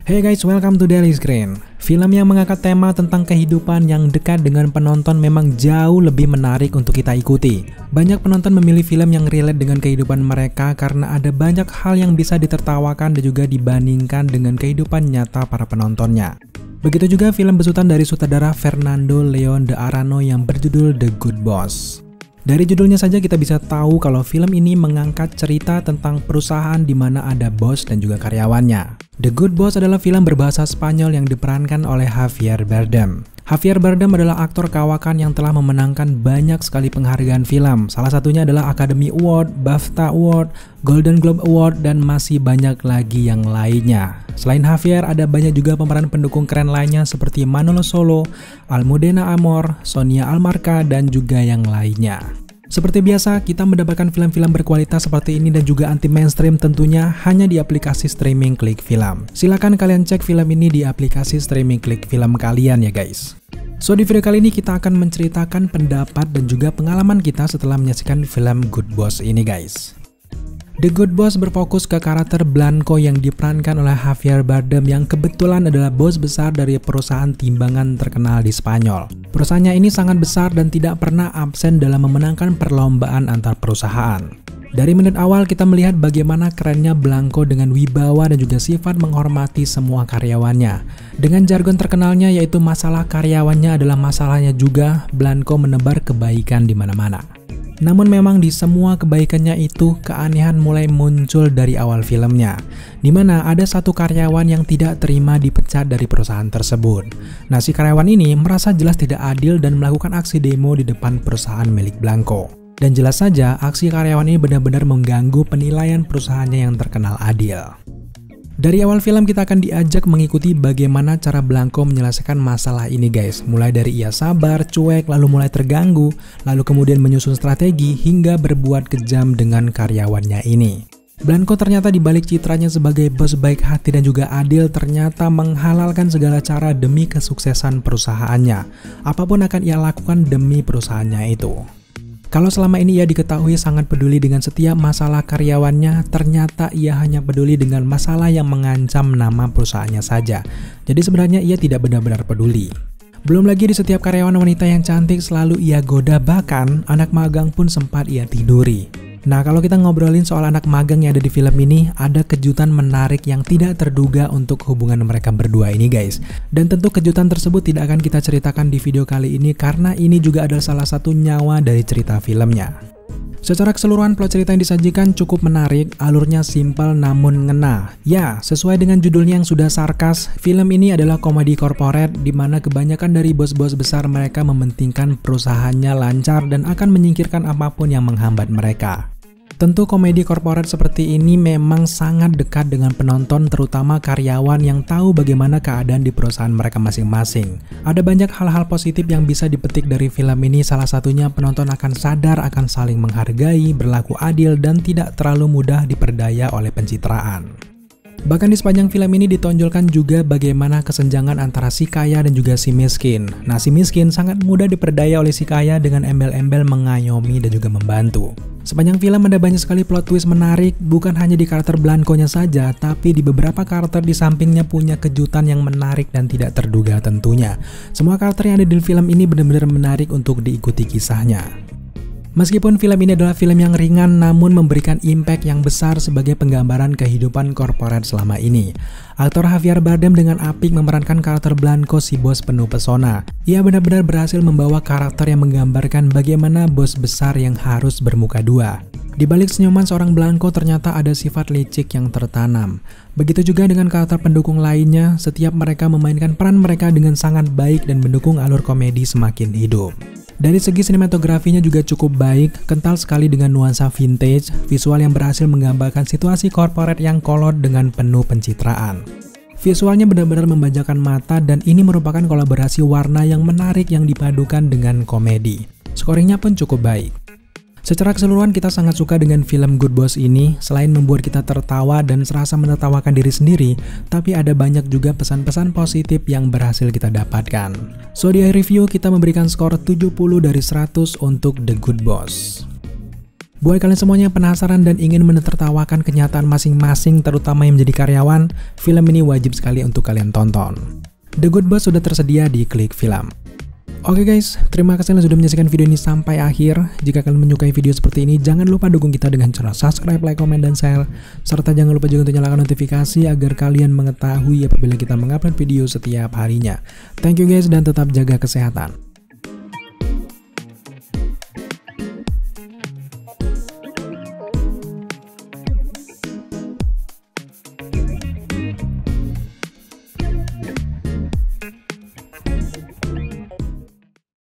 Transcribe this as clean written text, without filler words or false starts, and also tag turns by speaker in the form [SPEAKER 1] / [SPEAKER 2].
[SPEAKER 1] Hey guys, welcome to Daily Screen. Film yang mengangkat tema tentang kehidupan yang dekat dengan penonton memang jauh lebih menarik untuk kita ikuti. Banyak penonton memilih film yang relate dengan kehidupan mereka karena ada banyak hal yang bisa ditertawakan dan juga dibandingkan dengan kehidupan nyata para penontonnya. Begitu juga film besutan dari sutradara Fernando León de Arano yang berjudul The Good Boss. Dari judulnya saja kita bisa tahu kalau film ini mengangkat cerita tentang perusahaan di mana ada bos dan juga karyawannya. The Good Boss adalah film berbahasa Spanyol yang diperankan oleh Javier Bardem. Javier Bardem adalah aktor kawakan yang telah memenangkan banyak sekali penghargaan film. Salah satunya adalah Academy Award, BAFTA Award, Golden Globe Award, dan masih banyak lagi yang lainnya. Selain Javier, ada banyak juga pemeran pendukung keren lainnya seperti Manolo Solo, Almudena Amor, Sonia Almarca, dan juga yang lainnya. Seperti biasa, kita mendapatkan film-film berkualitas seperti ini dan juga anti mainstream tentunya hanya di aplikasi streaming Klik Film. Silahkan kalian cek film ini di aplikasi streaming Klik Film kalian ya guys. So di video kali ini kita akan menceritakan pendapat dan juga pengalaman kita setelah menyaksikan film Good Boss ini guys. The Good Boss berfokus ke karakter Blanco yang diperankan oleh Javier Bardem yang kebetulan adalah bos besar dari perusahaan timbangan terkenal di Spanyol. Perusahaannya ini sangat besar dan tidak pernah absen dalam memenangkan perlombaan antar perusahaan. Dari menit awal kita melihat bagaimana kerennya Blanco dengan wibawa dan juga sifat menghormati semua karyawannya. Dengan jargon terkenalnya yaitu masalah karyawannya adalah masalahnya juga, Blanco menebar kebaikan di mana-mana. Namun memang di semua kebaikannya itu keanehan mulai muncul dari awal filmnya, di mana ada satu karyawan yang tidak terima dipecat dari perusahaan tersebut. Nah, si karyawan ini merasa jelas tidak adil dan melakukan aksi demo di depan perusahaan milik Blanco. Dan jelas saja aksi karyawan ini benar-benar mengganggu penilaian perusahaannya yang terkenal adil. Dari awal film kita akan diajak mengikuti bagaimana cara Blanco menyelesaikan masalah ini guys. Mulai dari ia sabar, cuek, lalu mulai terganggu, lalu kemudian menyusun strategi hingga berbuat kejam dengan karyawannya ini. Blanco ternyata dibalik citranya sebagai bos baik hati dan juga adil ternyata menghalalkan segala cara demi kesuksesan perusahaannya. Apapun akan ia lakukan demi perusahaannya itu. Kalau selama ini ia diketahui sangat peduli dengan setiap masalah karyawannya, ternyata ia hanya peduli dengan masalah yang mengancam nama perusahaannya saja. Jadi sebenarnya ia tidak benar-benar peduli. Belum lagi di setiap karyawan wanita yang cantik selalu ia goda, bahkan anak magang pun sempat ia tiduri. Nah, kalau kita ngobrolin soal anak magang yang ada di film ini, ada kejutan menarik yang tidak terduga untuk hubungan mereka berdua ini guys. Dan tentu kejutan tersebut tidak akan kita ceritakan di video kali ini karena ini juga adalah salah satu nyawa dari cerita filmnya. Secara keseluruhan plot cerita yang disajikan cukup menarik, alurnya simpel namun ngena. Ya, sesuai dengan judulnya yang sudah sarkas, film ini adalah komedi korporat di mana kebanyakan dari bos-bos besar mereka mementingkan perusahaannya lancar dan akan menyingkirkan apapun yang menghambat mereka. Tentu komedi korporat seperti ini memang sangat dekat dengan penonton, terutama karyawan yang tahu bagaimana keadaan di perusahaan mereka masing-masing. Ada banyak hal-hal positif yang bisa dipetik dari film ini, salah satunya penonton akan sadar akan saling menghargai, berlaku adil, dan tidak terlalu mudah diperdaya oleh pencitraan. Bahkan di sepanjang film ini ditonjolkan juga bagaimana kesenjangan antara si kaya dan juga si miskin. Nah, si miskin sangat mudah diperdaya oleh si kaya dengan embel-embel mengayomi dan juga membantu. Sepanjang film ada banyak sekali plot twist menarik, bukan hanya di karakter Blanco-nya saja, tapi di beberapa karakter di sampingnya punya kejutan yang menarik dan tidak terduga tentunya. Semua karakter yang ada di film ini benar-benar menarik untuk diikuti kisahnya. Meskipun film ini adalah film yang ringan namun memberikan impact yang besar sebagai penggambaran kehidupan korporat selama ini. Aktor Javier Bardem dengan apik memerankan karakter Blanco, si bos penuh pesona. Ia benar-benar berhasil membawa karakter yang menggambarkan bagaimana bos besar yang harus bermuka dua. Di balik senyuman seorang Blanco ternyata ada sifat licik yang tertanam. Begitu juga dengan karakter pendukung lainnya, setiap mereka memainkan peran mereka dengan sangat baik dan mendukung alur komedi semakin hidup. Dari segi sinematografinya juga cukup baik, kental sekali dengan nuansa vintage, visual yang berhasil menggambarkan situasi korporat yang kolot dengan penuh pencitraan. Visualnya benar-benar memanjakan mata dan ini merupakan kolaborasi warna yang menarik yang dipadukan dengan komedi. Scoringnya pun cukup baik. Secara keseluruhan kita sangat suka dengan film Good Boss ini, selain membuat kita tertawa dan serasa menertawakan diri sendiri, tapi ada banyak juga pesan-pesan positif yang berhasil kita dapatkan. So di review kita memberikan skor 70 dari 100 untuk The Good Boss. Buat kalian semuanya yang penasaran dan ingin menertawakan kenyataan masing-masing, terutama yang menjadi karyawan, film ini wajib sekali untuk kalian tonton. The Good Boss sudah tersedia di Klik Film. Oke guys, terima kasih sudah menyaksikan video ini sampai akhir. Jika kalian menyukai video seperti ini, jangan lupa dukung kita dengan cara subscribe, like, komen, dan share. Serta jangan lupa juga untuk nyalakan notifikasi agar kalian mengetahui apabila kita mengupload video setiap harinya. Thank you guys dan tetap jaga kesehatan.